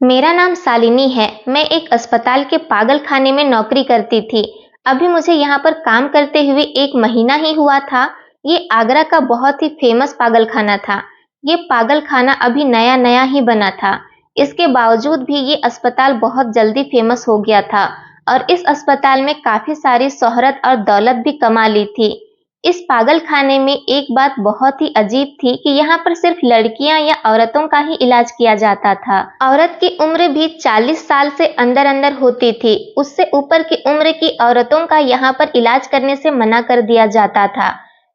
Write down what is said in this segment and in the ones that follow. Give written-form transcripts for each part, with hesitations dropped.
मेरा नाम शालिनी है। मैं एक अस्पताल के पागल खाने में नौकरी करती थी। अभी मुझे यहाँ पर काम करते हुए 1 महीना ही हुआ था। ये आगरा का बहुत ही फेमस पागल खाना था। ये पागल खाना अभी नया-नया ही बना था। इसके बावजूद भी ये अस्पताल बहुत जल्दी फेमस हो गया था और इस अस्पताल में काफ़ी सारी शोहरत और दौलत भी कमा ली थी। इस पागल खाने में एक बात बहुत ही अजीब थी कि यहाँ पर सिर्फ लड़कियां या औरतों का ही इलाज किया जाता था। औरत की उम्र भी 40 साल से अंदर-अंदर होती थी। उससे ऊपर की उम्र की औरतों का यहाँ पर इलाज करने से मना कर दिया जाता था।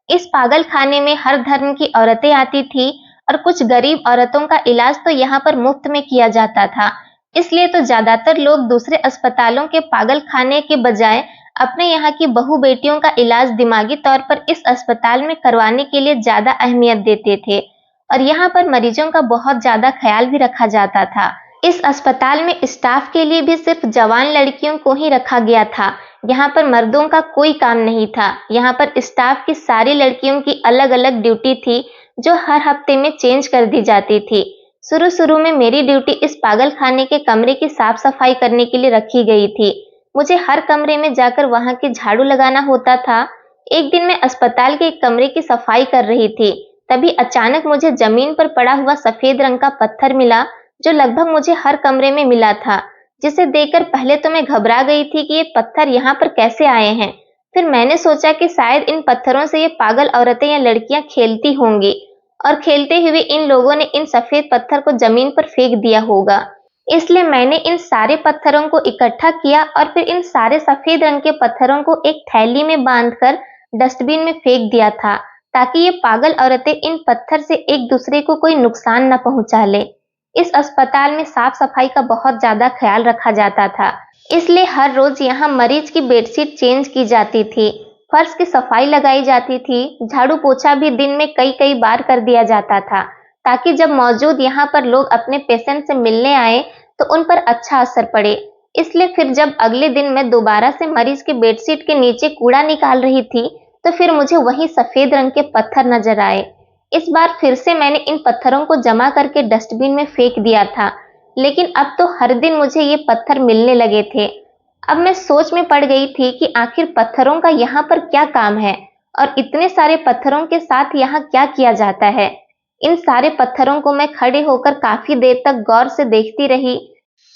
इस पागल खाने में हर धर्म की औरतें आती थी और कुछ गरीब औरतों का इलाज तो यहाँ पर मुफ्त में किया जाता था। इसलिए तो ज्यादातर लोग दूसरे अस्पतालों के पागल खाने के बजाय अपने यहाँ की बहू बेटियों का इलाज दिमागी तौर पर इस अस्पताल में करवाने के लिए ज्यादा अहमियत देते थे और यहाँ पर मरीजों का बहुत ज्यादा ख्याल भी रखा जाता था। इस अस्पताल में स्टाफ के लिए भी सिर्फ जवान लड़कियों को ही रखा गया था। यहाँ पर मर्दों का कोई काम नहीं था। यहाँ पर स्टाफ की सारी लड़कियों की अलग-अलग ड्यूटी थी जो हर हफ्ते में चेंज कर दी जाती थी। शुरू-शुरू में मेरी ड्यूटी इस पागल खाने के कमरे की साफ सफाई करने के लिए रखी गई थी। मुझे हर कमरे में जाकर वहां के झाड़ू लगाना होता था। एक दिन मैं अस्पताल के एक कमरे की सफाई कर रही थी, तभी अचानक मुझे जमीन पर पड़ा हुआ सफेद रंग का पत्थर मिला जो लगभग मुझे हर कमरे में मिला था, जिसे देखकर पहले तो मैं घबरा गई थी कि ये पत्थर यहाँ पर कैसे आए हैं। फिर मैंने सोचा कि शायद इन पत्थरों से ये पागल औरतें या लड़कियां खेलती होंगी और खेलते हुए इन लोगों ने इन सफेद पत्थर को जमीन पर फेंक दिया होगा। इसलिए मैंने इन सारे पत्थरों को इकट्ठा किया और फिर इन सारे सफेद रंग के पत्थरों को एक थैली में बांधकर डस्टबिन में फेंक दिया था, ताकि ये पागल औरतें इन पत्थर से एक दूसरे को कोई नुकसान न पहुंचा ले। इस अस्पताल में साफ सफाई का बहुत ज्यादा ख्याल रखा जाता था, इसलिए हर रोज यहाँ मरीज की बेडशीट चेंज की जाती थी, फर्श की सफाई लगाई जाती थी, झाड़ू पोछा भी दिन में कई कई बार कर दिया जाता था, ताकि जब मौजूद यहाँ पर लोग अपने पेशेंट से मिलने आए तो उन पर अच्छा असर पड़े। इसलिए फिर जब अगले दिन मैं दोबारा से मरीज के बेडशीट के नीचे कूड़ा निकाल रही थी तो फिर मुझे वही सफेद रंग के पत्थर नजर आए। इस बार फिर से मैंने इन पत्थरों को जमा करके डस्टबिन में फेंक दिया था, लेकिन अब तो हर दिन मुझे ये पत्थर मिलने लगे थे। अब मैं सोच में पड़ गई थी कि आखिर पत्थरों का यहाँ पर क्या काम है और इतने सारे पत्थरों के साथ यहाँ क्या किया जाता है। इन सारे पत्थरों को मैं खड़े होकर काफी देर तक गौर से देखती रही।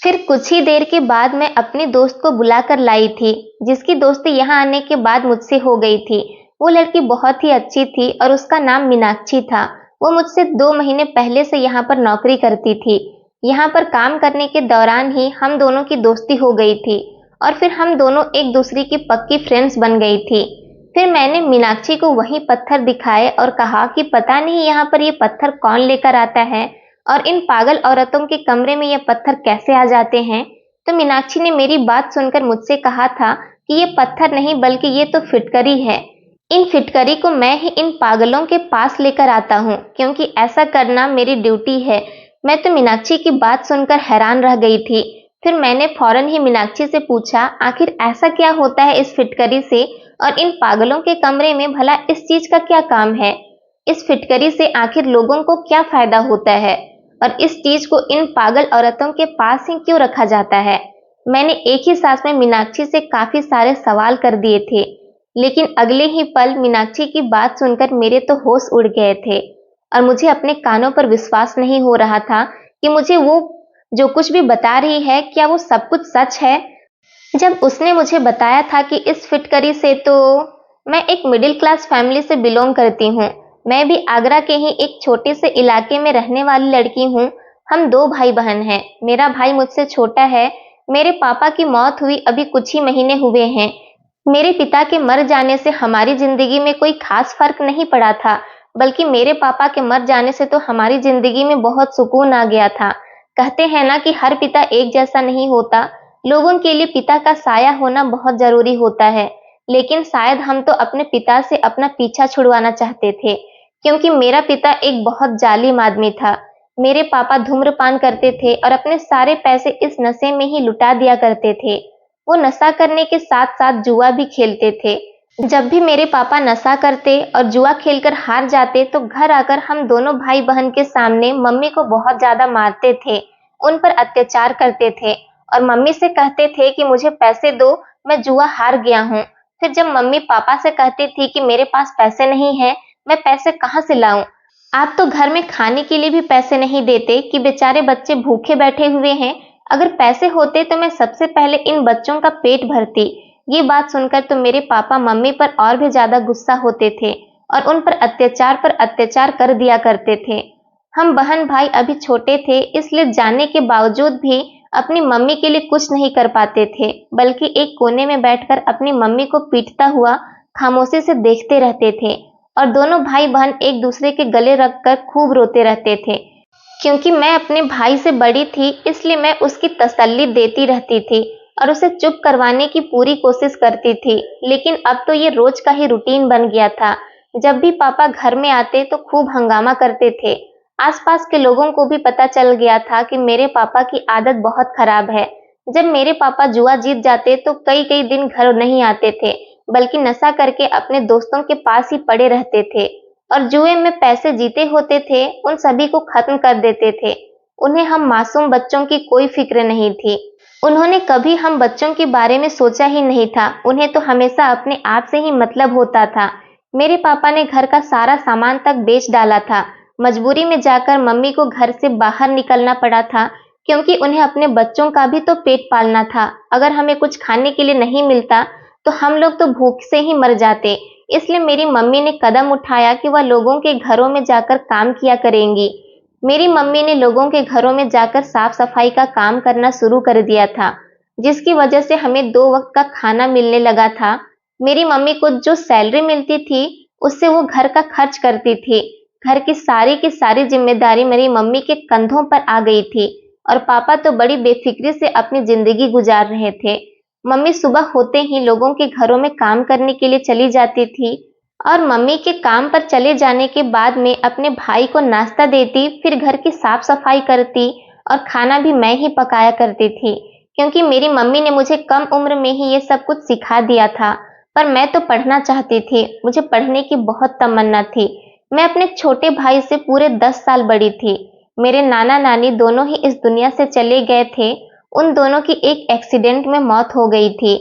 फिर कुछ ही देर के बाद मैं अपनी दोस्त को बुलाकर लाई थी, जिसकी दोस्ती यहाँ आने के बाद मुझसे हो गई थी। वो लड़की बहुत ही अच्छी थी और उसका नाम मीनाक्षी था। वो मुझसे 2 महीने पहले से यहाँ पर नौकरी करती थी। यहाँ पर काम करने के दौरान ही हम दोनों की दोस्ती हो गई थी और फिर हम दोनों एक दूसरे की पक्की फ्रेंड्स बन गई थी। फिर मैंने मीनाक्षी को वही पत्थर दिखाए और कहा कि पता नहीं यहाँ पर ये पत्थर कौन लेकर आता है और इन पागल औरतों के कमरे में ये पत्थर कैसे आ जाते हैं। तो मीनाक्षी ने मेरी बात सुनकर मुझसे कहा था कि ये पत्थर नहीं बल्कि ये तो फिटकरी है। इन फिटकरी को मैं ही इन पागलों के पास लेकर आता हूँ, क्योंकि ऐसा करना मेरी ड्यूटी है। मैं तो मीनाक्षी की बात सुनकर हैरान रह गई थी। फिर मैंने फौरन ही मीनाक्षी से पूछा आखिर ऐसा क्या होता है इस फिटकरी से और इन पागलों के कमरे में भला इस चीज का क्या काम है। इस फिटकरी से आखिर लोगों को क्या फायदा होता है और इस चीज को इन पागल औरतों के पास ही क्यों रखा जाता है। मैंने एक ही सांस में मीनाक्षी से काफी सारे सवाल कर दिए थे, लेकिन अगले ही पल मीनाक्षी की बात सुनकर मेरे तो होश उड़ गए थे और मुझे अपने कानों पर विश्वास नहीं हो रहा था कि मुझे वो जो कुछ भी बता रही है क्या वो सब कुछ सच है। जब उसने मुझे बताया था कि इस फिटकरी से, तो मैं एक मिडिल क्लास फैमिली से बिलोंग करती हूँ। मैं भी आगरा के ही एक छोटे से इलाके में रहने वाली लड़की हूँ। हम 2 भाई बहन हैं। मेरा भाई मुझसे छोटा है। मेरे पापा की मौत हुई अभी कुछ ही महीने हुए हैं। मेरे पिता के मर जाने से हमारी जिंदगी में कोई खास फर्क नहीं पड़ा था, बल्कि मेरे पापा के मर जाने से तो हमारी जिंदगी में बहुत सुकून आ गया था। कहते हैं ना कि हर पिता एक जैसा नहीं होता। लोगों के लिए पिता का साया होना बहुत जरूरी होता है, लेकिन शायद हम तो अपने पिता से अपना पीछा छुड़वाना चाहते थे, क्योंकि मेरा पिता एक बहुत जालिम आदमी था। मेरे पापा धूम्रपान करते थे और अपने सारे पैसे इस नशे में ही लुटा दिया करते थे। वो नशा करने के साथ साथ जुआ भी खेलते थे। जब भी मेरे पापा नशा करते और जुआ खेलकर हार जाते तो घर आकर हम दोनों भाई बहन के सामने मम्मी को बहुत ज्यादा मारते थे। उन पर अत्याचार करते थे और मम्मी से कहते थे कि मुझे पैसे दो, मैं जुआ हार गया हूँ। फिर जब मम्मी पापा से कहती थी कि मेरे पास पैसे नहीं है, मैं पैसे कहाँ से लाऊं? आप तो घर में खाने के लिए भी पैसे नहीं देते कि बेचारे बच्चे भूखे बैठे हुए हैं। अगर पैसे होते तो मैं सबसे पहले इन बच्चों का पेट भरती। ये बात सुनकर तो मेरे पापा मम्मी पर और भी ज्यादा गुस्सा होते थे और उन पर अत्याचार कर दिया करते थे। हम बहन भाई अभी छोटे थे, इसलिए जानने के बावजूद भी अपनी मम्मी के लिए कुछ नहीं कर पाते थे, बल्कि एक कोने में बैठकर अपनी मम्मी को पीटता हुआ खामोशी से देखते रहते थे और दोनों भाई बहन एक दूसरे के गले रखकर खूब रोते रहते थे। क्योंकि मैं अपने भाई से बड़ी थी, इसलिए मैं उसकी तसल्ली देती रहती थी और उसे चुप करवाने की पूरी कोशिश करती थी। लेकिन अब तो ये रोज का ही रूटीन बन गया था। जब भी पापा घर में आते तो खूब हंगामा करते थे। आसपास के लोगों को भी पता चल गया था कि मेरे पापा की आदत बहुत खराब है। जब मेरे पापा जुआ जीत जाते तो कई कई दिन घर नहीं आते थे, बल्कि नशा करके अपने दोस्तों के पास ही पड़े रहते थे और जुए में पैसे जीते होते थे उन सभी को खत्म कर देते थे। उन्हें हम मासूम बच्चों की कोई फिक्र नहीं थी। उन्होंने कभी हम बच्चों के बारे में सोचा ही नहीं था। उन्हें तो हमेशा अपने आप से ही मतलब होता था। मेरे पापा ने घर का सारा सामान तक बेच डाला था। मजबूरी में जाकर मम्मी को घर से बाहर निकलना पड़ा था, क्योंकि उन्हें अपने बच्चों का भी तो पेट पालना था। अगर हमें कुछ खाने के लिए नहीं मिलता तो हम लोग तो भूख से ही मर जाते। इसलिए मेरी मम्मी ने कदम उठाया कि वह लोगों के घरों में जाकर काम किया करेंगी। मेरी मम्मी ने लोगों के घरों में जाकर साफ सफाई का काम करना शुरू कर दिया था, जिसकी वजह से हमें 2 वक्त का खाना मिलने लगा था। मेरी मम्मी को जो सैलरी मिलती थी उससे वो घर का खर्च करती थी। घर की सारी जिम्मेदारी मेरी मम्मी के कंधों पर आ गई थी और पापा तो बड़ी बेफिक्री से अपनी जिंदगी गुजार रहे थे। मम्मी सुबह होते ही लोगों के घरों में काम करने के लिए चली जाती थी और मम्मी के काम पर चले जाने के बाद में अपने भाई को नाश्ता देती, फिर घर की साफ सफाई करती और खाना भी मैं ही पकाया करती थी, क्योंकि मेरी मम्मी ने मुझे कम उम्र में ही ये सब कुछ सिखा दिया था। पर मैं तो पढ़ना चाहती थी, मुझे पढ़ने की बहुत तमन्ना थी। मैं अपने छोटे भाई से पूरे 10 साल बड़ी थी। मेरे नाना नानी दोनों ही इस दुनिया से चले गए थे। उन दोनों की एक एक्सीडेंट में मौत हो गई थी।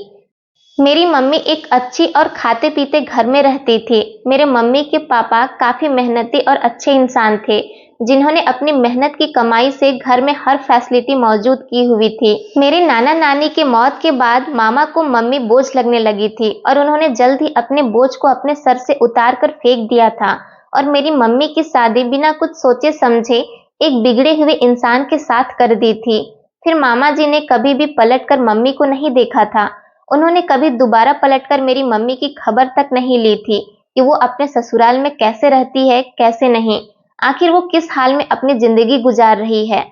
मेरी मम्मी एक अच्छी और खाते पीते घर में रहती थी। मेरे मम्मी के पापा काफी मेहनती और अच्छे इंसान थे, जिन्होंने अपनी मेहनत की कमाई से घर में हर फैसिलिटी मौजूद की हुई थी। मेरे नाना नानी के मौत के बाद मामा को मम्मी बोझ लगने लगी थी और उन्होंने जल्द ही अपने बोझ को अपने सर से उतार कर फेंक दिया था और मेरी मम्मी की शादी बिना कुछ सोचे समझे एक बिगड़े हुए इंसान के साथ कर दी थी। फिर मामा जी ने कभी भी पलटकर मम्मी को नहीं देखा था। उन्होंने कभी दोबारा पलटकर मेरी मम्मी की खबर तक नहीं ली थी कि वो अपने ससुराल में कैसे रहती है, कैसे नहीं, आखिर वो किस हाल में अपनी जिंदगी गुजार रही है।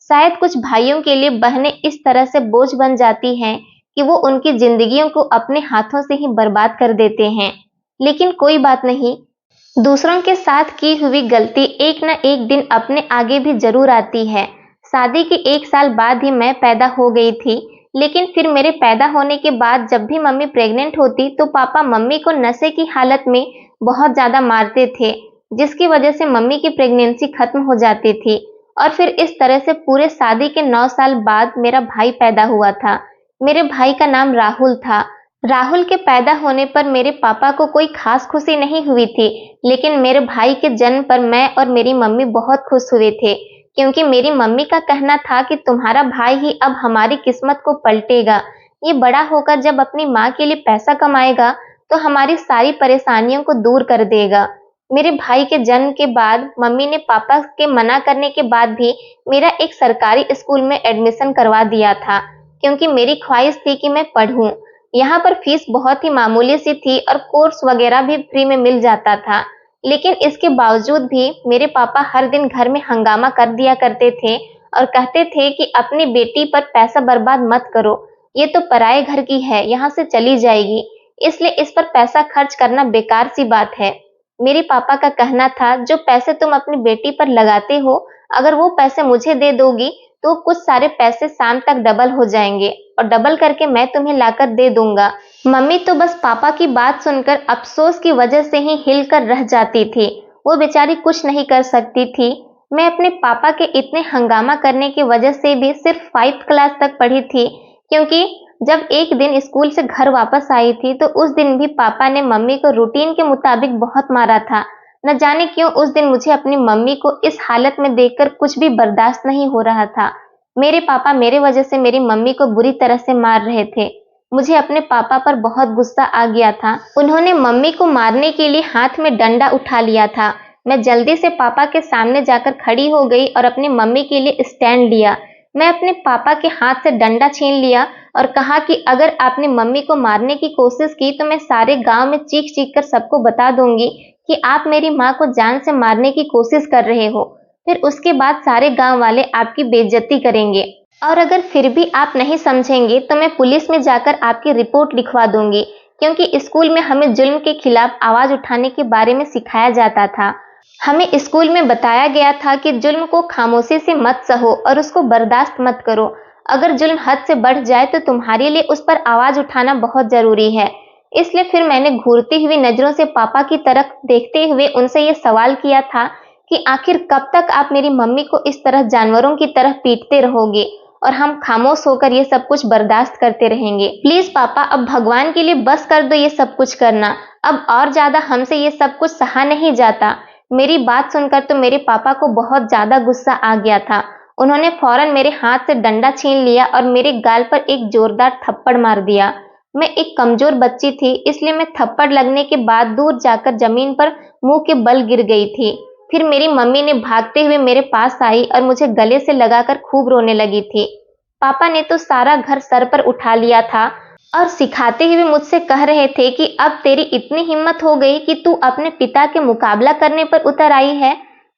शायद कुछ भाइयों के लिए बहनें इस तरह से बोझ बन जाती हैं कि वो उनकी जिंदगियों को अपने हाथों से ही बर्बाद कर देते हैं। लेकिन कोई बात नहीं, दूसरों के साथ की हुई गलती एक न एक दिन अपने आगे भी जरूर आती है। शादी के 1 साल बाद ही मैं पैदा हो गई थी, लेकिन फिर मेरे पैदा होने के बाद जब भी मम्मी प्रेग्नेंट होती तो पापा मम्मी को नशे की हालत में बहुत ज्यादा मारते थे, जिसकी वजह से मम्मी की प्रेगनेंसी खत्म हो जाती थी। और फिर इस तरह से पूरे शादी के 9 साल बाद मेरा भाई पैदा हुआ था। मेरे भाई का नाम राहुल था। राहुल के पैदा होने पर मेरे पापा को कोई खास खुशी नहीं हुई थी, लेकिन मेरे भाई के जन्म पर मैं और मेरी मम्मी बहुत खुश हुए थे, क्योंकि मेरी मम्मी का कहना था कि तुम्हारा भाई ही अब हमारी किस्मत को पलटेगा। ये बड़ा होकर जब अपनी माँ के लिए पैसा कमाएगा तो हमारी सारी परेशानियों को दूर कर देगा। मेरे भाई के जन्म के बाद मम्मी ने पापा के मना करने के बाद भी मेरा एक सरकारी स्कूल में एडमिशन करवा दिया था, क्योंकि मेरी ख्वाहिश थी कि मैं पढ़ूं। यहाँ पर फीस बहुत ही मामूली सी थी और कोर्स वगैरह भी फ्री में मिल जाता था। लेकिन इसके बावजूद भी मेरे पापा हर दिन घर में हंगामा कर दिया करते थे और कहते थे कि अपनी बेटी पर पैसा बर्बाद मत करो, ये तो पराए घर की है, यहाँ से चली जाएगी, इसलिए इस पर पैसा खर्च करना बेकार सी बात है। मेरे पापा का कहना था, जो पैसे तुम अपनी बेटी पर लगाते हो, अगर वो पैसे मुझे दे दोगी तो कुछ सारे पैसे शाम तक डबल हो जाएंगे और डबल करके मैं तुम्हें लाकर दे दूंगा। मम्मी तो बस पापा की बात सुनकर अफसोस की वजह से ही हिलकर रह जाती थी। वो बेचारी कुछ नहीं कर सकती थी। मैं अपने पापा के इतने हंगामा करने की वजह से भी सिर्फ 5th क्लास तक पढ़ी थी, क्योंकि जब एक दिन स्कूल से घर वापस आई थी तो उस दिन भी पापा ने मम्मी को रूटीन के मुताबिक बहुत मारा था। न जाने क्यों उस दिन मुझे अपनी मम्मी को इस हालत में देखकर कुछ भी बर्दाश्त नहीं हो रहा था। मेरे पापा मेरे वजह से मेरी मम्मी को बुरी तरह से मार रहे थे। मुझे अपने पापा पर बहुत गुस्सा आ गया था। उन्होंने मम्मी को मारने के लिए हाथ में डंडा उठा लिया था। मैं जल्दी से पापा के सामने जाकर खड़ी हो गई और अपनी मम्मी के लिए स्टैंड लिया। मैं अपने पापा के हाथ से डंडा छीन लिया और कहा कि अगर आपने मम्मी को मारने की कोशिश की तो मैं सारे गांव में चीख चीख कर सबको बता दूंगी कि आप मेरी माँ को जान से मारने की कोशिश कर रहे हो। फिर उसके बाद सारे गांव वाले आपकी बेइज्जती करेंगे और अगर फिर भी आप नहीं समझेंगे तो मैं पुलिस में जाकर आपकी रिपोर्ट लिखवा दूंगी, क्योंकि स्कूल में हमें जुल्म के खिलाफ आवाज उठाने के बारे में सिखाया जाता था। हमें स्कूल में बताया गया था कि जुल्म को खामोशी से मत सहो और उसको बर्दाश्त मत करो। अगर जुल्म हद से बढ़ जाए तो तुम्हारे लिए उस पर आवाज उठाना बहुत जरूरी है। इसलिए फिर मैंने घूरती हुई नजरों से पापा की तरफ देखते हुए उनसे ये सवाल किया था कि आखिर कब तक आप मेरी मम्मी को इस तरह जानवरों की तरह पीटते रहोगे और हम खामोश होकर ये सब कुछ बर्दाश्त करते रहेंगे। प्लीज पापा, अब भगवान के लिए बस कर दो ये सब कुछ करना। अब और ज्यादा हमसे ये सब कुछ सहा नहीं जाता। मेरी बात सुनकर तो मेरे पापा को बहुत ज्यादा गुस्सा आ गया था। उन्होंने फौरन मेरे हाथ से डंडा छीन लिया और मेरे गाल पर एक जोरदार थप्पड़ मार दिया। मैं एक कमजोर बच्ची थी, इसलिए मैं थप्पड़ लगने के बाद दूर जाकर जमीन पर मुंह के बल गिर गई थी। फिर मेरी मम्मी ने भागते हुए मेरे पास आई और मुझे गले से लगाकर खूब रोने लगी थी। पापा ने तो सारा घर सर पर उठा लिया था और सिखाते हुए मुझसे कह रहे थे कि अब तेरी इतनी हिम्मत हो गई कि तू अपने पिता के मुकाबला करने पर उतर आई है।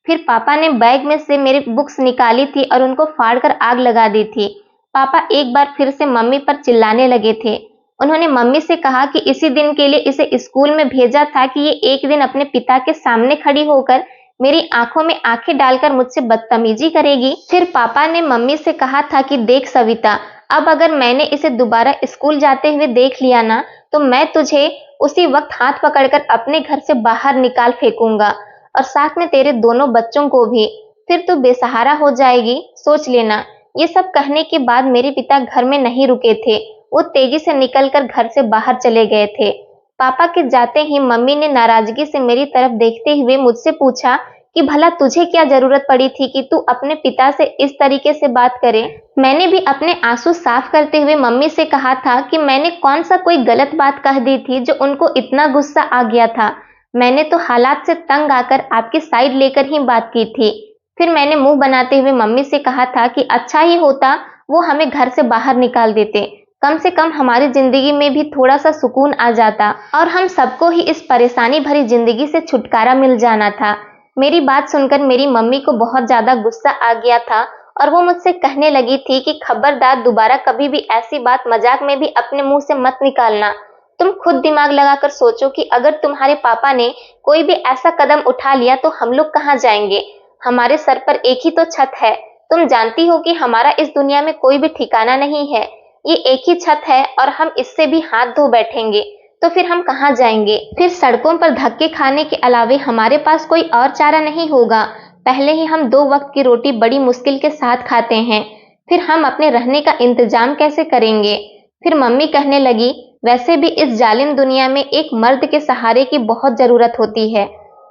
फिर पापा ने बैग में से मेरी बुक्स निकाली थी और उनको फाड़कर आग लगा दी थी। पापा एक बार फिर से मम्मी पर चिल्लाने लगे थे। उन्होंने मम्मी से कहा कि इसी दिन के लिए इसे स्कूल में भेजा था कि ये एक दिन अपने पिता के सामने खड़ी होकर मेरी आंखों में आंखें डालकर मुझसे बदतमीजी करेगी। फिर पापा ने मम्मी से कहा था कि देख सविता, अब अगर मैंने इसे दोबारा स्कूल जाते हुए देख लिया ना तो मैं तुझे उसी वक्त हाथ पकड़कर अपने घर से बाहर निकाल फेंकूंगा और साथ में तेरे दोनों बच्चों को भी। फिर तू बेसहारा हो जाएगी, सोच लेना। ये सब कहने के बाद मेरे पिता घर में नहीं रुके थे। वो तेजी से निकलकर घर से बाहर चले गए थे। पापा के जाते ही मम्मी ने नाराजगी से मेरी तरफ देखते हुए मुझसे पूछा कि भला तुझे क्या जरूरत पड़ी थी कि तू अपने पिता से इस तरीके से बात करे। मैंने भी अपने आंसू साफ करते हुए मम्मी से कहा था कि मैंने कौन सा कोई गलत बात कह दी थी जो उनको इतना गुस्सा आ गया था। मैंने तो हालात से तंग आकर आपकी साइड लेकर ही बात की थी। फिर मैंने मुंह बनाते हुए मम्मी से कहा था कि अच्छा ही होता वो हमें घर से बाहर निकाल देते, कम से कम हमारी जिंदगी में भी थोड़ा सा सुकून आ जाता और हम सबको ही इस परेशानी भरी जिंदगी से छुटकारा मिल जाना था। मेरी बात सुनकर मेरी मम्मी को बहुत ज्यादा गुस्सा आ गया था और वो मुझसे कहने लगी थी कि खबरदार, दोबारा कभी भी ऐसी बात मजाक में भी अपने मुंह से मत निकालना। तुम खुद दिमाग लगाकर सोचो कि अगर तुम्हारे पापा ने कोई भी ऐसा कदम उठा लिया तो हम लोग कहाँ जाएंगे। हमारे सर पर एक ही तो छत है। तुम जानती हो कि हमारा इस दुनिया में कोई भी ठिकाना नहीं है। ये एक ही छत है और हम इससे भी हाथ धो बैठेंगे तो फिर हम कहाँ जाएंगे। फिर सड़कों पर धक्के खाने के अलावे हमारे पास कोई और चारा नहीं होगा। पहले ही हम 2 वक्त की रोटी बड़ी मुश्किल के साथ खाते हैं, फिर हम अपने रहने का इंतजाम कैसे करेंगे। फिर मम्मी कहने लगी, वैसे भी इस जालिम दुनिया में एक मर्द के सहारे की बहुत जरूरत होती है।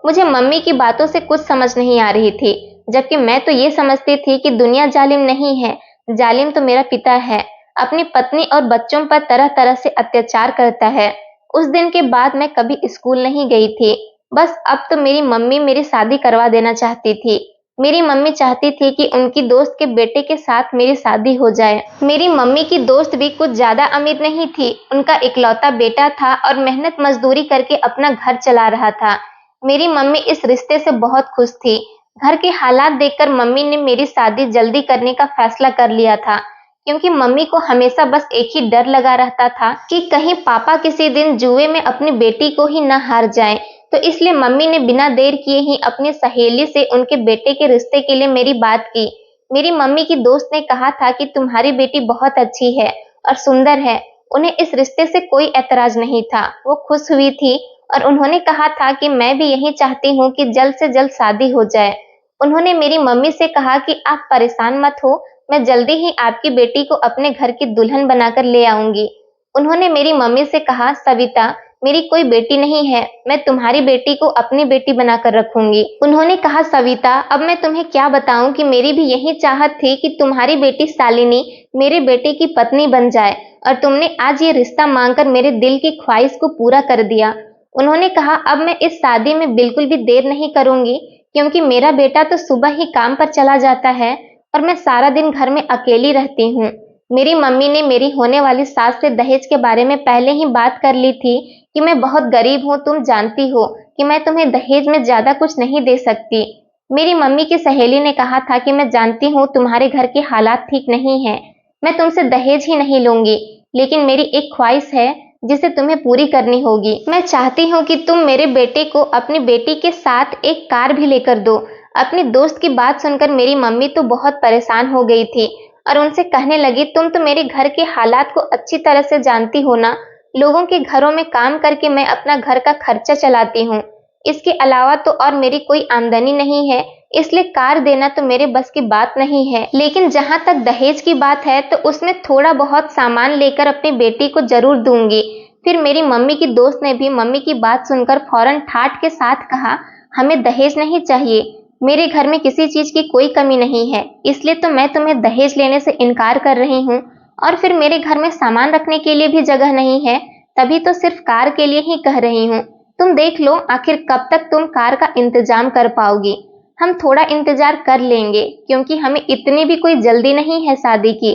मुझे मम्मी की बातों से कुछ समझ नहीं आ रही थी, जबकि मैं तो ये समझती थी कि दुनिया जालिम नहीं है, जालिम तो मेरा पिता है। अपनी पत्नी और बच्चों पर तरह तरह से अत्याचार करता है। उस दिन के बाद मैं कभी स्कूल नहीं गई थी। बस अब तो मेरी मम्मी मेरी शादी करवा देना चाहती थी। मेरी मम्मी चाहती थी कि उनकी दोस्त के बेटे के साथ मेरी शादी हो जाए। मेरी मम्मी की दोस्त भी कुछ ज्यादा अमीर नहीं थी। उनका इकलौता बेटा था और मेहनत मजदूरी करके अपना घर चला रहा था। मेरी मम्मी इस रिश्ते से बहुत खुश थी। घर के हालात देखकर मम्मी ने मेरी शादी जल्दी करने का फैसला कर लिया था, क्योंकि मम्मी को हमेशा बस एक ही डर लगा रहता था कि कहीं पापा किसी दिन जुए में अपनी बेटी को ही न हार जाएं। तो इसलिए मम्मी ने बिना देर किए ही अपनी सहेली से उनके बेटे के रिश्ते के लिए मेरी बात की। मेरी मम्मी की दोस्त ने कहा था कि तुम्हारी बेटी बहुत अच्छी है और सुंदर है। उन्हें इस रिश्ते से कोई ऐतराज नहीं था। वो खुश हुई थी और उन्होंने कहा था कि मैं भी यही चाहती हूँ कि जल्द से जल्द शादी हो जाए। उन्होंने मेरी मम्मी से कहा कि आप परेशान मत हो, मैं जल्दी ही आपकी बेटी को अपने घर की दुल्हन बनाकर ले आऊंगी। उन्होंने मेरी मम्मी से कहा, सविता, मेरी कोई बेटी नहीं है, मैं तुम्हारी बेटी को अपनी बेटी बनाकर रखूंगी। उन्होंने कहा, सविता, अब मैं तुम्हें क्या बताऊं कि मेरी भी यही चाहत थी कि तुम्हारी बेटी शालिनी मेरे बेटे की पत्नी बन जाए, और तुमने आज ये रिश्ता मांगकर मेरे दिल की ख्वाहिश को पूरा कर दिया। उन्होंने कहा, अब मैं इस शादी में बिल्कुल भी देर नहीं करूंगी, क्योंकि मेरा बेटा तो सुबह ही काम पर चला जाता है और मैं सारा दिन घर में अकेली रहती हूँ। मेरी मम्मी ने मेरी होने वाली सास से दहेज के बारे में पहले ही बात कर ली थी कि मैं बहुत गरीब हूँ, तुम जानती हो कि मैं तुम्हें दहेज में ज्यादा कुछ नहीं दे सकती। मेरी मम्मी की सहेली ने कहा था कि मैं जानती हूँ तुम्हारे घर के हालात ठीक नहीं है, मैं तुमसे दहेज ही नहीं लूंगी, लेकिन मेरी एक ख्वाहिश है जिसे तुम्हें पूरी करनी होगी। मैं चाहती हूँ कि तुम मेरे बेटे को अपनी बेटी के साथ एक कार भी लेकर दो। अपनी दोस्त की बात सुनकर मेरी मम्मी तो बहुत परेशान हो गई थी और उनसे कहने लगी, तुम तो मेरे घर के हालात को अच्छी तरह से जानती हो ना, लोगों के घरों में काम करके मैं अपना घर का खर्चा चलाती हूँ, इसके अलावा तो और मेरी कोई आमदनी नहीं है, इसलिए कार देना तो मेरे बस की बात नहीं है। लेकिन जहां तक दहेज की बात है तो उसमें थोड़ा बहुत सामान लेकर अपनी बेटी को जरूर दूंगी। फिर मेरी मम्मी की दोस्त ने भी मम्मी की बात सुनकर फौरन ठाठ के साथ कहा, हमें दहेज नहीं चाहिए, मेरे घर में किसी चीज की कोई कमी नहीं है, इसलिए तो मैं तुम्हें दहेज लेने से इनकार कर रही हूँ, और फिर मेरे घर में सामान रखने के लिए भी जगह नहीं है, तभी तो सिर्फ कार के लिए ही कह रही हूँ। तुम देख लो आखिर कब तक तुम कार का इंतजाम कर पाओगी। हम थोड़ा इंतजार कर लेंगे, क्योंकि हमें इतनी भी कोई जल्दी नहीं है शादी की।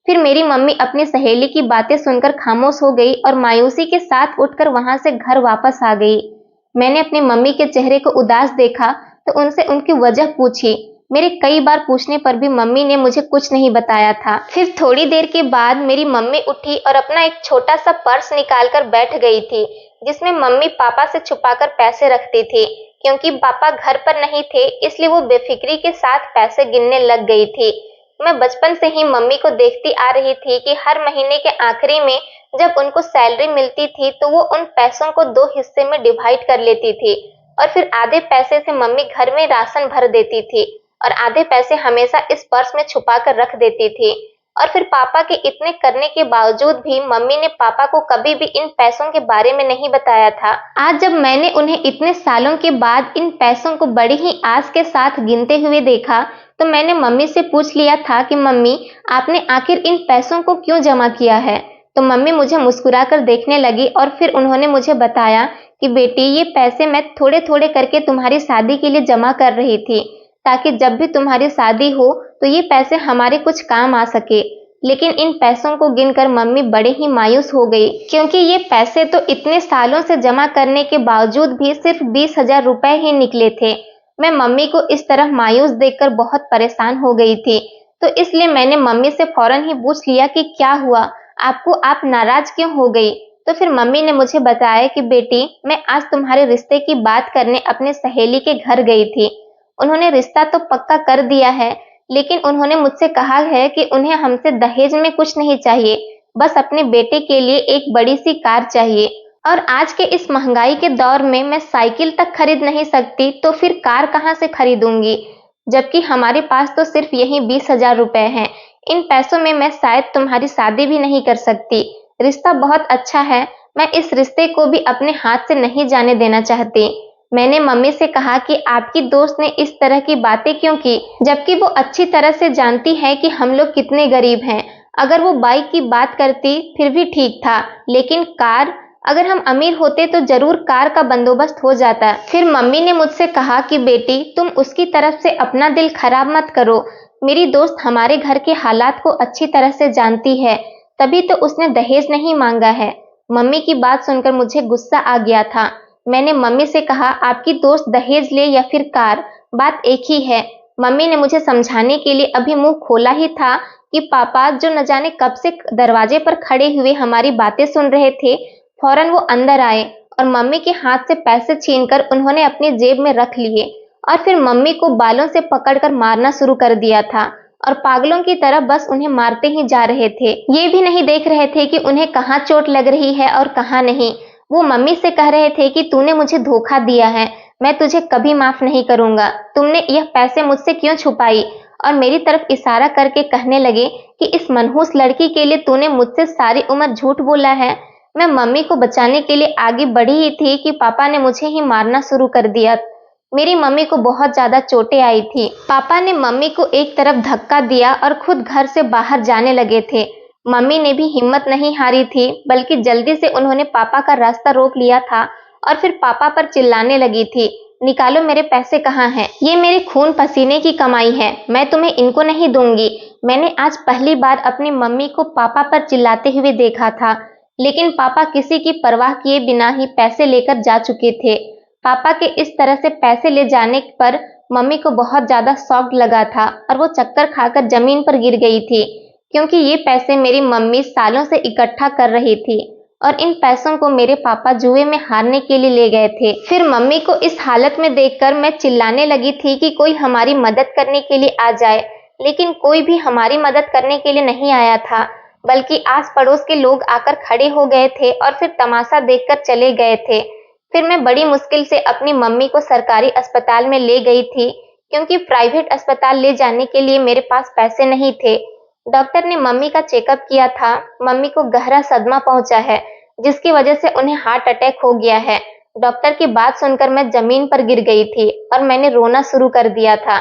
फिर मेरी मम्मी अपनी सहेली की बातें सुनकर खामोश हो गई और मायूसी के साथ उठकर वहां से घर वापस आ गई। मैंने अपनी मम्मी के चेहरे को उदास देखा तो उनसे उनकी वजह पूछी। मेरे कई बार पूछने पर भी मम्मी ने मुझे कुछ नहीं बताया था। फिर थोड़ी देर के बाद मेरी मम्मी उठी और अपना एक छोटा सा पर्स निकालकर बैठ गई थी, जिसमें मम्मी पापा से छुपाकर पैसे रखती थी। क्योंकि पापा घर पर नहीं थे, इसलिए वो बेफिक्री के साथ पैसे गिनने लग गई थी। मैं बचपन से ही मम्मी को देखती आ रही थी कि हर महीने के आखिरी में जब उनको सैलरी मिलती थी तो वो उन पैसों को 2 हिस्से में डिवाइड कर लेती थी, और फिर आधे पैसे से मम्मी घर में राशन भर देती थी और आधे पैसे हमेशा इस पर्स में छुपा कर रख देती थी। और फिर पापा के इतने करने के बावजूद भी मम्मी ने पापा को कभी भी इन पैसों के बारे में नहीं बताया था। आज जब मैंने उन्हें इतने सालों के बाद इन पैसों को बड़ी ही आस के साथ गिनते हुए देखा तो मैंने मम्मी से पूछ लिया था कि मम्मी, आपने आखिर इन पैसों को क्यों जमा किया है? तो मम्मी मुझे मुस्कुराकर देखने लगी और फिर उन्होंने मुझे बताया कि बेटी, ये पैसे मैं थोड़े थोड़े करके तुम्हारी शादी के लिए जमा कर रही थी, ताकि जब भी तुम्हारी शादी हो तो ये पैसे हमारे कुछ काम आ सके। लेकिन इन पैसों को गिनकर मम्मी बड़े ही मायूस हो गई, क्योंकि ये पैसे तो इतने सालों से जमा करने के बावजूद भी सिर्फ 20,000 रुपए ही निकले थे। मैं मम्मी को इस तरह मायूस देखकर बहुत परेशान हो गई थी, तो इसलिए मैंने मम्मी से फौरन ही पूछ लिया कि क्या हुआ आपको, आप नाराज क्यों हो गई? तो फिर मम्मी ने मुझे बताया कि बेटी, मैं आज तुम्हारे रिश्ते की बात करने अपने सहेली के घर गई थी। उन्होंने रिश्ता तो पक्का कर दिया है, लेकिन उन्होंने मुझसे कहा है कि उन्हें हमसे दहेज में कुछ नहीं चाहिए, बस अपने बेटे के लिए एक बड़ी सी कार चाहिए। और आज के इस महंगाई के दौर में मैं साइकिल तक खरीद नहीं सकती, तो फिर कार कहाँ से खरीदूंगी? जबकि हमारे पास तो सिर्फ यही 20,000 रुपए हैं। इन पैसों में मैं शायद तुम्हारी शादी भी नहीं कर सकती। रिश्ता बहुत अच्छा है, मैं इस रिश्ते को भी अपने हाथ से नहीं जाने देना चाहती। मैंने मम्मी से कहा कि आपकी दोस्त ने इस तरह की बातें क्यों की, जबकि वो अच्छी तरह से जानती है कि हम लोग कितने गरीब हैं। अगर वो बाइक की बात करती फिर भी ठीक था, लेकिन कार, अगर हम अमीर होते तो जरूर कार का बंदोबस्त हो जाता। फिर मम्मी ने मुझसे कहा कि बेटी, तुम उसकी तरफ से अपना दिल खराब मत करो। मेरी दोस्त हमारे घर के हालात को अच्छी तरह से जानती है, तभी तो उसने दहेज नहीं मांगा है। मम्मी की बात सुनकर मुझे गुस्सा आ गया था। मैंने मम्मी से कहा, आपकी दोस्त दहेज ले या फिर कार, बात एक ही है। मम्मी ने मुझे समझाने के लिए अभी मुंह खोला ही था कि पापा, जो न जाने कब से दरवाजे पर खड़े हुए हमारी बातें सुन रहे थे, फौरन वो अंदर आए और मम्मी के हाथ से पैसे छीनकर उन्होंने अपनी जेब में रख लिए और फिर मम्मी को बालों से पकड़कर मारना शुरू कर दिया था और पागलों की तरह बस उन्हें मारते ही जा रहे थे। ये भी नहीं देख रहे थे कि उन्हें कहाँ चोट लग रही है और कहाँ नहीं। वो मम्मी से कह रहे थे कि तूने मुझे धोखा दिया है, मैं तुझे कभी माफ नहीं करूंगा। तुमने यह पैसे मुझसे क्यों छुपाई? और मेरी तरफ इशारा करके कहने लगे कि इस मनहूस लड़की के लिए तूने मुझसे सारी उम्र झूठ बोला है। मैं मम्मी को बचाने के लिए आगे बढ़ी ही थी कि पापा ने मुझे ही मारना शुरू कर दिया। मेरी मम्मी को बहुत ज्यादा चोटें आई थी। पापा ने मम्मी को एक तरफ धक्का दिया और खुद घर से बाहर जाने लगे थे। मम्मी ने भी हिम्मत नहीं हारी थी, बल्कि जल्दी से उन्होंने पापा का रास्ता रोक लिया था और फिर पापा पर चिल्लाने लगी थी, निकालो मेरे पैसे कहाँ हैं? ये मेरे खून पसीने की कमाई है, मैं तुम्हें इनको नहीं दूंगी। मैंने आज पहली बार अपनी मम्मी को पापा पर चिल्लाते हुए देखा था, लेकिन पापा किसी की परवाह किए बिना ही पैसे लेकर जा चुके थे। पापा के इस तरह से पैसे ले जाने पर मम्मी को बहुत ज्यादा शॉक लगा था और वो चक्कर खाकर जमीन पर गिर गई थी, क्योंकि ये पैसे मेरी मम्मी सालों से इकट्ठा कर रही थी और इन पैसों को मेरे पापा जुए में हारने के लिए ले गए थे। फिर मम्मी को इस हालत में देखकर मैं चिल्लाने लगी थी कि कोई हमारी मदद करने के लिए आ जाए, लेकिन कोई भी हमारी मदद करने के लिए नहीं आया था, बल्कि आस पड़ोस के लोग आकर खड़े हो गए थे और फिर तमाशा देखकर चले गए थे। फिर मैं बड़ी मुश्किल से अपनी मम्मी को सरकारी अस्पताल में ले गई थी, क्योंकि प्राइवेट अस्पताल ले जाने के लिए मेरे पास पैसे नहीं थे। डॉक्टर ने मम्मी का चेकअप किया था। मम्मी को गहरा सदमा पहुंचा है, जिसकी वजह से उन्हें हार्ट अटैक हो गया है। डॉक्टर की बात सुनकर मैं जमीन पर गिर गई थी और मैंने रोना शुरू कर दिया था,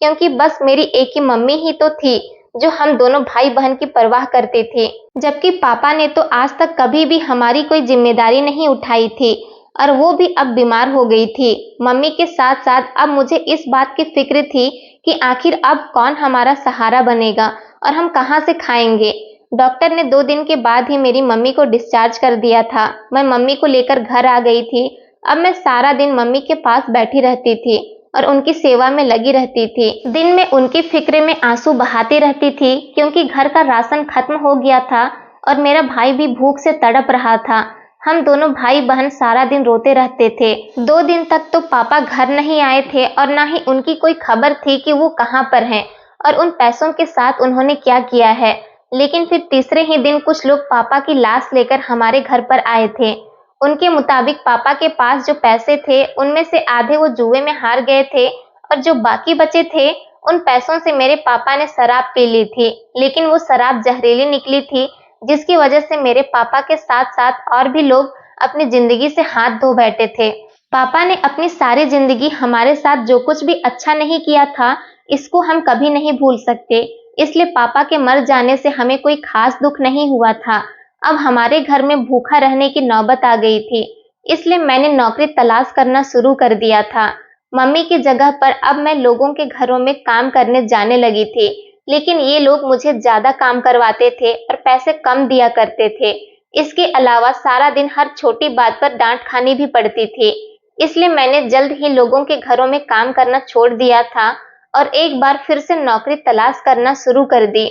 क्योंकि बस मेरी एक ही मम्मी ही तो थी जो हम दोनों भाई बहन की परवाह करती थी, जबकि पापा ने तो आज तक कभी भी हमारी कोई जिम्मेदारी नहीं उठाई थी और वो भी अब बीमार हो गई थी। मम्मी के साथ साथ अब मुझे इस बात की फिक्र थी कि आखिर अब कौन हमारा सहारा बनेगा और हम कहाँ से खाएंगे। डॉक्टर ने 2 दिन के बाद ही मेरी मम्मी को डिस्चार्ज कर दिया था। मैं मम्मी को लेकर घर आ गई थी। अब मैं सारा दिन मम्मी के पास बैठी रहती थी और उनकी सेवा में लगी रहती थी। दिन में उनकी फिक्र में आंसू बहाती रहती थी, क्योंकि घर का राशन खत्म हो गया था और मेरा भाई भी भूख से तड़प रहा था। हम दोनों भाई बहन सारा दिन रोते रहते थे। 2 दिन तक तो पापा घर नहीं आए थे और ना ही उनकी कोई खबर थी कि वो कहाँ पर हैं और उन पैसों के साथ उन्होंने क्या किया है। लेकिन फिर तीसरे ही दिन कुछ लोग पापा की लाश लेकर हमारे घर पर आए थे। उनके मुताबिक पापा के पास जो पैसे थे उनमें से आधे वो जुए में हार गए थे और जो बाकी बचे थे उन पैसों से मेरे पापा ने शराब पी ली थी, लेकिन वो शराब जहरीली निकली थी, जिसकी वजह से मेरे पापा के साथ साथ और भी लोग अपनी जिंदगी से हाथ धो बैठे थे। पापा ने अपनी सारी जिंदगी हमारे साथ जो कुछ भी अच्छा नहीं किया था, इसको हम कभी नहीं भूल सकते। इसलिए पापा के मर जाने से हमें कोई खास दुख नहीं हुआ था। अब हमारे घर में भूखा रहने की नौबत आ गई थी, इसलिए मैंने नौकरी तलाश करना शुरू कर दिया था। मम्मी की जगह पर अब मैं लोगों के घरों में काम करने जाने लगी थी, लेकिन ये लोग मुझे ज्यादा काम करवाते थे और पैसे कम दिया करते थे। इसके अलावा सारा दिन हर छोटी बात पर डांट खानी भी पड़ती थी। इसलिए मैंने जल्द ही लोगों के घरों में काम करना छोड़ दिया था और एक बार फिर से नौकरी तलाश करना शुरू कर दी,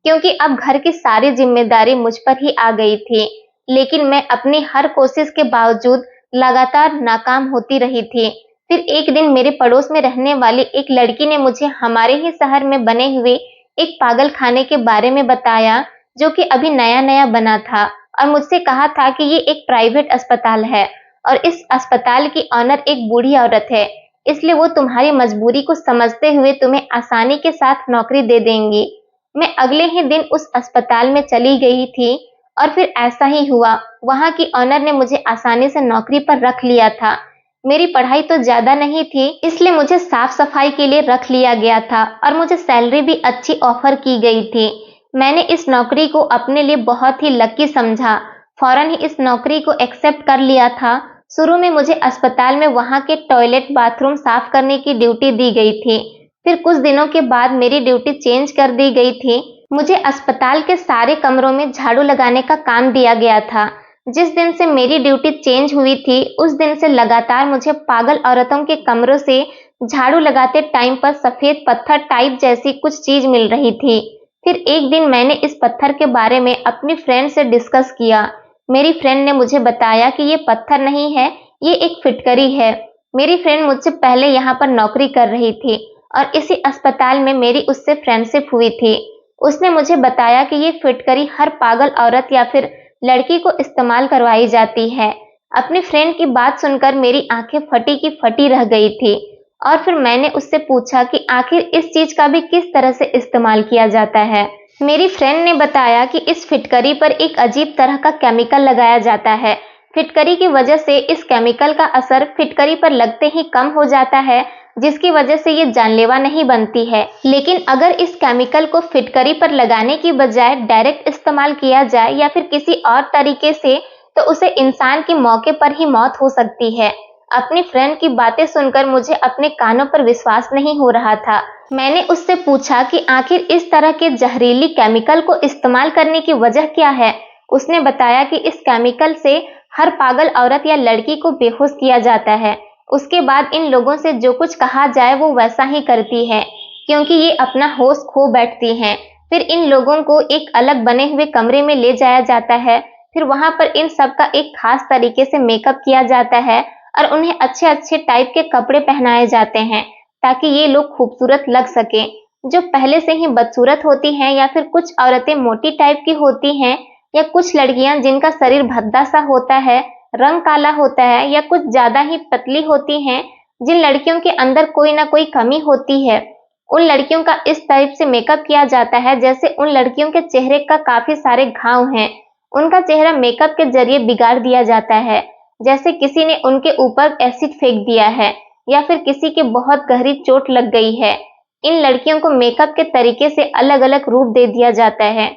क्योंकि अब घर की सारी जिम्मेदारी मुझ पर ही आ गई थी। लेकिन मैं अपनी हर कोशिश के बावजूद लगातार नाकाम होती रही थी। फिर एक दिन मेरे पड़ोस में रहने वाली एक लड़की ने मुझे हमारे ही शहर में बने हुए एक पागल खाने के बारे में बताया, जो कि अभी नया नया बना था, और मुझसे कहा था कि ये एक प्राइवेट अस्पताल है और इस अस्पताल की ऑनर एक बूढ़ी औरत है, इसलिए वो तुम्हारी मजबूरी को समझते हुए तुम्हें आसानी के साथ नौकरी दे देंगी। मैं अगले ही दिन उस अस्पताल में चली गई थी और फिर ऐसा ही हुआ। वहां की ऑनर ने मुझे आसानी से नौकरी पर रख लिया था। मेरी पढ़ाई तो ज्यादा नहीं थी, इसलिए मुझे साफ सफाई के लिए रख लिया गया था और मुझे सैलरी भी अच्छी ऑफर की गई थी। मैंने इस नौकरी को अपने लिए बहुत ही लकी समझा, फौरन ही इस नौकरी को एक्सेप्ट कर लिया था। शुरू में मुझे अस्पताल में वहां के टॉयलेट बाथरूम साफ करने की ड्यूटी दी गई थी। फिर कुछ दिनों के बाद मेरी ड्यूटी चेंज कर दी गई थी। मुझे अस्पताल के सारे कमरों में झाड़ू लगाने का काम दिया गया था। जिस दिन से मेरी ड्यूटी चेंज हुई थी, उस दिन से लगातार मुझे पागल औरतों के कमरों से झाड़ू लगाते टाइम पर सफेद पत्थर टाइप जैसी कुछ चीज मिल रही थी। फिर एक दिन मैंने इस पत्थर के बारे में अपनी फ्रेंड से डिस्कस किया। मेरी फ्रेंड ने मुझे बताया कि ये पत्थर नहीं है, ये एक फिटकरी है। मेरी फ्रेंड मुझसे पहले यहाँ पर नौकरी कर रही थी और इसी अस्पताल में मेरी उससे फ्रेंडशिप हुई थी। उसने मुझे बताया कि ये फिटकरी हर पागल औरत या फिर लड़की को इस्तेमाल करवाई जाती है। अपनी फ्रेंड की बात सुनकर मेरी आंखें फटी की फटी रह गई थी और फिर मैंने उससे पूछा कि आखिर इस चीज का भी किस तरह से इस्तेमाल किया जाता है। मेरी फ्रेंड ने बताया कि इस फिटकरी पर एक अजीब तरह का केमिकल लगाया जाता है। फिटकरी की वजह से इस केमिकल का असर फिटकरी पर लगते ही कम हो जाता है, जिसकी वजह से ये जानलेवा नहीं बनती है। लेकिन अगर इस केमिकल को फिटकरी पर लगाने की बजाय डायरेक्ट इस्तेमाल किया जाए या फिर किसी और तरीके से, तो उसे इंसान की मौके पर ही मौत हो सकती है। अपनी फ्रेंड की बातें सुनकर मुझे अपने कानों पर विश्वास नहीं हो रहा था। मैंने उससे पूछा कि आखिर इस तरह के जहरीली केमिकल को इस्तेमाल करने की वजह क्या है। उसने बताया कि इस केमिकल से हर पागल औरत या लड़की को बेहोश किया जाता है। उसके बाद इन लोगों से जो कुछ कहा जाए वो वैसा ही करती है, क्योंकि ये अपना होश खो बैठती हैं। फिर इन लोगों को एक अलग बने हुए कमरे में ले जाया जाता है। फिर वहां पर इन सब का एक खास तरीके से मेकअप किया जाता है और उन्हें अच्छे अच्छे टाइप के कपड़े पहनाए जाते हैं ताकि ये लोग खूबसूरत लग सके। जो पहले से ही बदसूरत होती हैं या फिर कुछ औरतें मोटी टाइप की होती हैं या कुछ लड़कियां जिनका शरीर भद्दा सा होता है, रंग काला होता है या कुछ ज्यादा ही पतली होती हैं, जिन लड़कियों के अंदर कोई ना कोई कमी होती है, उन लड़कियों का इस टाइप से मेकअप किया जाता है जैसे उन लड़कियों के चेहरे का काफी सारे घाव हैं। उनका चेहरा मेकअप के जरिए बिगाड़ दिया जाता है, जैसे किसी ने उनके ऊपर एसिड फेंक दिया है या फिर किसी के बहुत गहरी चोट लग गई है। इन लड़कियों को मेकअप के तरीके से अलग अलग रूप दे दिया जाता है।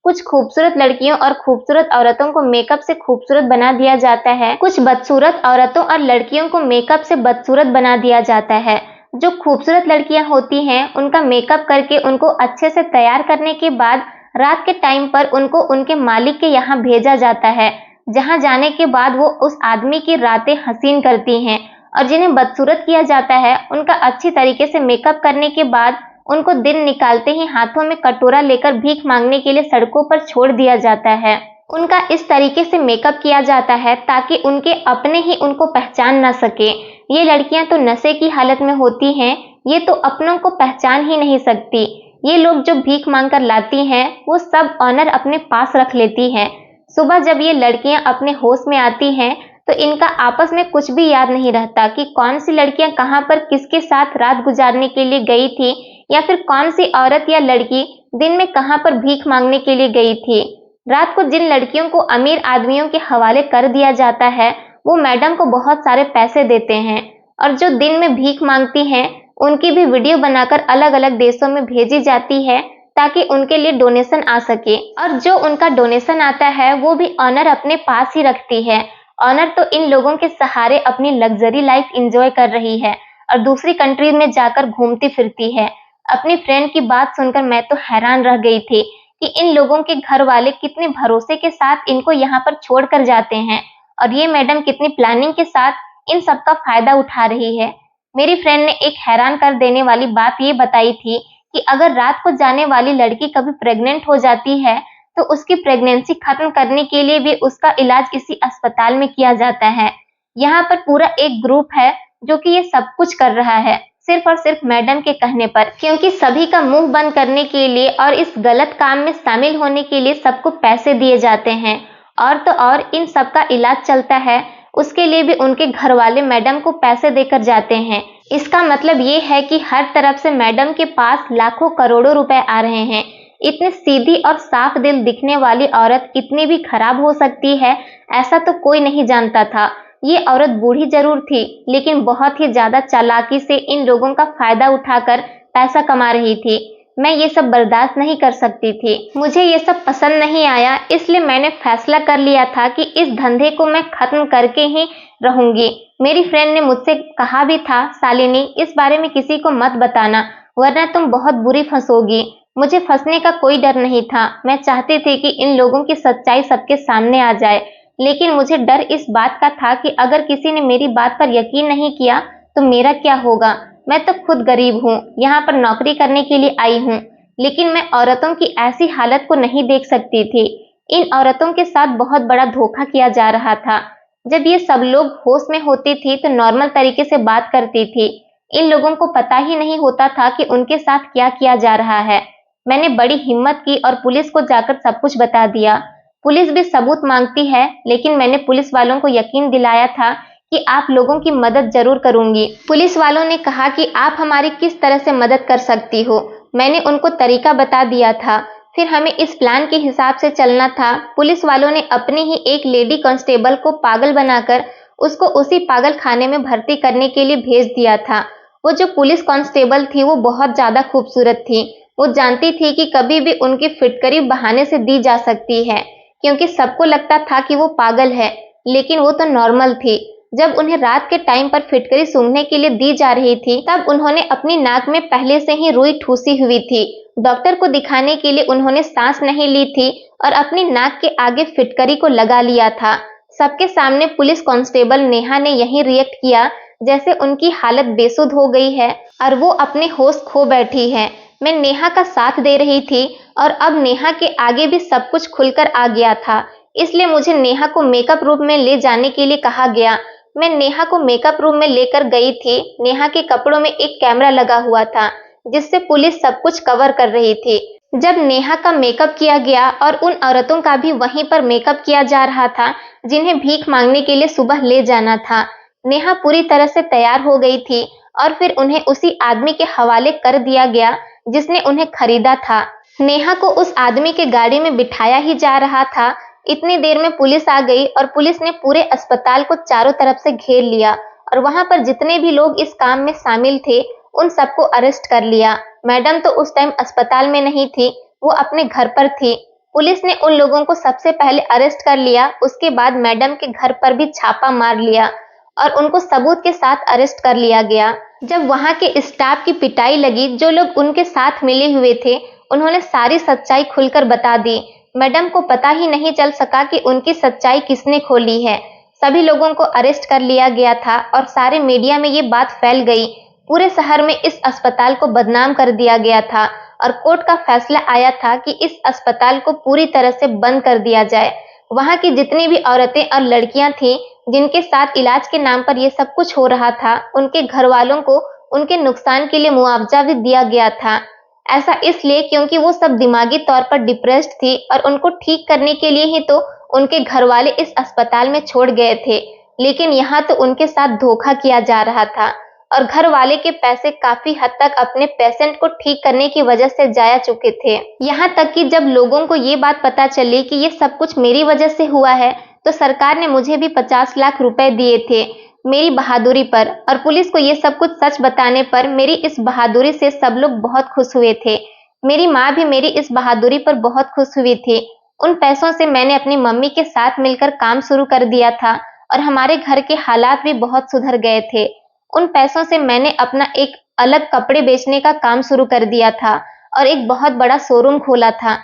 कुछ खूबसूरत लड़कियों और खूबसूरत औरतों को मेकअप से खूबसूरत बना दिया जाता है। कुछ बदसूरत औरतों और लड़कियों को मेकअप से बदसूरत बना दिया जाता है। जो खूबसूरत लड़कियां होती हैं उनका मेकअप करके उनको अच्छे से तैयार करने के बाद रात के टाइम पर उनको उनके मालिक के यहाँ भेजा जाता है, जहाँ जाने के बाद वो उस आदमी की रातें हसीन करती हैं। और जिन्हें बदसूरत किया जाता है उनका अच्छी तरीके से मेकअप करने के बाद उनको दिन निकालते ही हाथों में कटोरा लेकर भीख मांगने के लिए सड़कों पर छोड़ दिया जाता है। उनका इस तरीके से मेकअप किया जाता है ताकि उनके अपने ही उनको पहचान ना सके। ये लड़कियां तो नशे की हालत में होती हैं, ये तो अपनों को पहचान ही नहीं सकती। ये लोग जो भीख मांग कर लाती हैं वो सब ऑनर अपने पास रख लेती हैं। सुबह जब ये लड़कियां अपने होश में आती हैं तो इनका आपस में कुछ भी याद नहीं रहता कि कौन सी लड़कियां कहां पर किसके साथ रात गुजारने के लिए गई थी या फिर कौन सी औरत या लड़की दिन में कहां पर भीख मांगने के लिए गई थी। रात को जिन लड़कियों को अमीर आदमियों के हवाले कर दिया जाता है वो मैडम को बहुत सारे पैसे देते हैं और जो दिन में भीख मांगती हैं उनकी भी वीडियो बनाकर अलग अलग देशों में भेजी जाती है ताकि उनके लिए डोनेशन आ सके। और जो उनका डोनेशन आता है वो भी ऑनर अपने पास ही रखती है। ऑनर तो इन लोगों के सहारे अपनी लग्जरी लाइफ एंजॉय कर रही है और दूसरी कंट्री में जाकर घूमती फिरती है। अपनी फ्रेंड की बात सुनकर मैं तो हैरान रह गई थी कि इन लोगों के घर वाले कितने भरोसे के साथ इनको यहाँ पर छोड़ कर जाते हैं और ये मैडम कितनी प्लानिंग के साथ इन सब का फायदा उठा रही है। मेरी फ्रेंड ने एक हैरान कर देने वाली बात ये बताई थी कि अगर रात को जाने वाली लड़की कभी प्रेग्नेंट हो जाती है तो उसकी प्रेगनेंसी खत्म करने के लिए भी उसका इलाज इसी अस्पताल में किया जाता है। यहाँ पर पूरा एक ग्रुप है जो कि ये सब कुछ कर रहा है सिर्फ और सिर्फ मैडम के कहने पर, क्योंकि सभी का मुंह बंद करने के लिए और इस गलत काम में शामिल होने के लिए सबको पैसे दिए जाते हैं। और तो और इन सब का इलाज चलता है उसके लिए भी उनके घर वाले मैडम को पैसे देकर जाते हैं। इसका मतलब ये है कि हर तरफ से मैडम के पास लाखों करोड़ों रुपए आ रहे हैं। इतनी सीधी और साफ दिल दिखने वाली औरत इतनी भी खराब हो सकती है ऐसा तो कोई नहीं जानता था। ये औरत बूढ़ी जरूर थी लेकिन बहुत ही ज्यादा चालाकी से इन लोगों का फायदा उठाकर पैसा कमा रही थी। मैं ये सब बर्दाश्त नहीं कर सकती थी, मुझे ये सब पसंद नहीं आया, इसलिए मैंने फैसला कर लिया था कि इस धंधे को मैं खत्म करके ही रहूंगी। मेरी फ्रेंड ने मुझसे कहा भी था, शालिनी इस बारे में किसी को मत बताना वरना तुम बहुत बुरी फंसोगी। मुझे फंसने का कोई डर नहीं था, मैं चाहती थी कि इन लोगों की सच्चाई सबके सामने आ जाए, लेकिन मुझे डर इस बात का था कि अगर किसी ने मेरी बात पर यकीन नहीं किया तो मेरा क्या होगा। मैं तो खुद गरीब हूँ, यहाँ पर नौकरी करने के लिए आई हूँ, लेकिन मैं औरतों की ऐसी हालत को नहीं देख सकती थी। इन औरतों के साथ बहुत बड़ा धोखा किया जा रहा था। जब ये सब लोग होश में होती थी तो नॉर्मल तरीके से बात करती थी। इन लोगों को पता ही नहीं होता था कि उनके साथ क्या किया जा रहा है। मैंने बड़ी हिम्मत की और पुलिस को जाकर सब कुछ बता दिया। पुलिस भी सबूत मांगती है, लेकिन मैंने पुलिस वालों को यकीन दिलाया था कि आप लोगों की मदद जरूर करूंगी। पुलिस वालों ने कहा कि आप हमारी किस तरह से मदद कर सकती हो। मैंने उनको तरीका बता दिया था। फिर हमें इस प्लान के हिसाब से चलना था। पुलिस वालों ने अपनी ही एक लेडी कांस्टेबल को पागल बनाकर उसको उसी पागल खाने में भर्ती करने के लिए भेज दिया था। वो जो पुलिस कांस्टेबल थी वो बहुत ज्यादा खूबसूरत थी। वो जानती थी कि कभी भी उनकी फिटकरी बहाने से दी जा सकती है, क्योंकि सबको लगता था कि वो पागल है, लेकिन वो तो नॉर्मल थी। जब उन्हें रात के टाइम पर फिटकरी सूंघने के लिए दी जा रही थी, तब उन्होंने अपनी नाक में पहले से ही रुई ठूसी हुई थी। डॉक्टर को दिखाने के लिए उन्होंने सांस नहीं ली थी और अपनी नाक के आगे फिटकरी को लगा लिया था। सबके सामने पुलिस कांस्टेबल नेहा ने यही रिएक्ट किया जैसे उनकी हालत बेसुध हो गई है और वो अपने होश खो बैठी है। मैं नेहा का साथ दे रही थी और अब नेहा के आगे भी सब कुछ खुलकर आ गया था, इसलिए मुझे नेहा को मेकअप रूम में ले जाने के लिए कहा गया। मैं नेहा को मेकअप रूम में लेकर गई थी। नेहा के कपड़ों में एक कैमरा लगा हुआ था, जिससे पुलिस सब कुछ कवर कर रही थी। जब नेहा का मेकअप किया गया और उन औरतों का भी वहीं पर मेकअप किया जा रहा था जिन्हें भीख मांगने के लिए सुबह ले जाना था। नेहा पूरी तरह से तैयार हो गई थी और फिर उन्हें उसी आदमी के हवाले कर दिया गया जिसने उन्हें खरीदा था। नेहा को उस आदमी के गाड़ी में बिठाया ही जा रहा था। इतनी देर में पुलिस आ गई और पुलिस ने पूरे अस्पताल को चारों तरफ से घेर लिया और वहां पर जितने भी लोग इस काम में शामिल थे उन सबको अरेस्ट कर लिया। मैडम तो उस टाइम अस्पताल में नहीं थी, वो अपने घर पर थी। पुलिस ने उन लोगों को सबसे पहले अरेस्ट कर लिया, उसके बाद मैडम के घर पर भी छापा मार लिया और उनको सबूत के साथ अरेस्ट कर लिया गया। जब वहां के स्टाफ की पिटाई लगी, जो लोग उनके साथ मिले हुए थे उन्होंने सारी सच्चाई खुलकर बता दी। मैडम को पता ही नहीं चल सका कि उनकी सच्चाई किसने खोली है। सभी लोगों को अरेस्ट कर लिया गया था और सारे मीडिया में ये बात फैल गई। पूरे शहर में इस अस्पताल को बदनाम कर दिया गया था और कोर्ट का फैसला आया था कि इस अस्पताल को पूरी तरह से बंद कर दिया जाए। वहां की जितनी भी औरतें और लड़कियां थीं जिनके साथ इलाज के नाम पर यह सब कुछ हो रहा था, उनके घर वालों को उनके नुकसान के लिए मुआवजा भी दिया गया था। ऐसा इसलिए क्योंकि वो सब दिमागी तौर पर डिप्रेस्ड थी और उनको ठीक करने के लिए ही तो उनके घर वाले इस अस्पताल में छोड़ गए थे, लेकिन यहाँ तो उनके साथ धोखा किया जा रहा था और घर वाले के पैसे काफी हद तक अपने पेशेंट को ठीक करने की वजह से जाया चुके थे। यहाँ तक कि जब लोगों को ये बात पता चली कि ये सब कुछ मेरी वजह से हुआ है, तो सरकार ने मुझे भी 50 लाख रुपए दिए थे मेरी बहादुरी पर, और पुलिस को ये सब कुछ सच बताने पर मेरी इस बहादुरी से सब लोग बहुत खुश हुए थे। मेरी माँ भी मेरी इस बहादुरी पर बहुत खुश हुई थी। उन पैसों से मैंने अपनी मम्मी के साथ मिलकर काम शुरू कर दिया था और हमारे घर के हालात भी बहुत सुधर गए थे। उन पैसों से मैंने अपना एक अलग कपड़े बेचने का काम शुरू कर दिया था और एक बहुत बड़ा शोरूम खोला था।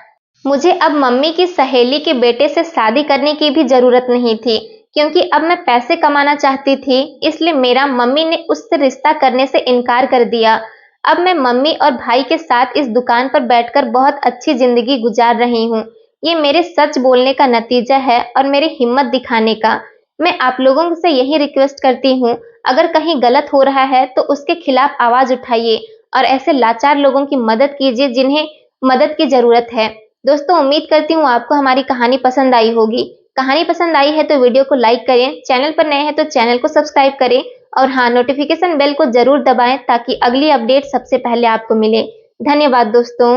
मुझे अब मम्मी की सहेली के बेटे से शादी करने की भी जरूरत नहीं थी, क्योंकि अब मैं पैसे कमाना चाहती थी, इसलिए मेरा मम्मी ने उससे रिश्ता करने से इनकार कर दिया। अब मैं मम्मी और भाई के साथ इस दुकान पर बैठकर बहुत अच्छी जिंदगी गुजार रही हूँ। ये मेरे सच बोलने का नतीजा है और मेरी हिम्मत दिखाने का। मैं आप लोगों से यही रिक्वेस्ट करती हूँ, अगर कहीं गलत हो रहा है तो उसके खिलाफ आवाज उठाइए और ऐसे लाचार लोगों की मदद कीजिए जिन्हें मदद की जरूरत है। दोस्तों, उम्मीद करती हूँ आपको हमारी कहानी पसंद आई होगी। कहानी पसंद आई है तो वीडियो को लाइक करें, चैनल पर नए हैं तो चैनल को सब्सक्राइब करें और हाँ, नोटिफिकेशन बेल को जरूर दबाएं ताकि अगली अपडेट सबसे पहले आपको मिले। धन्यवाद दोस्तों।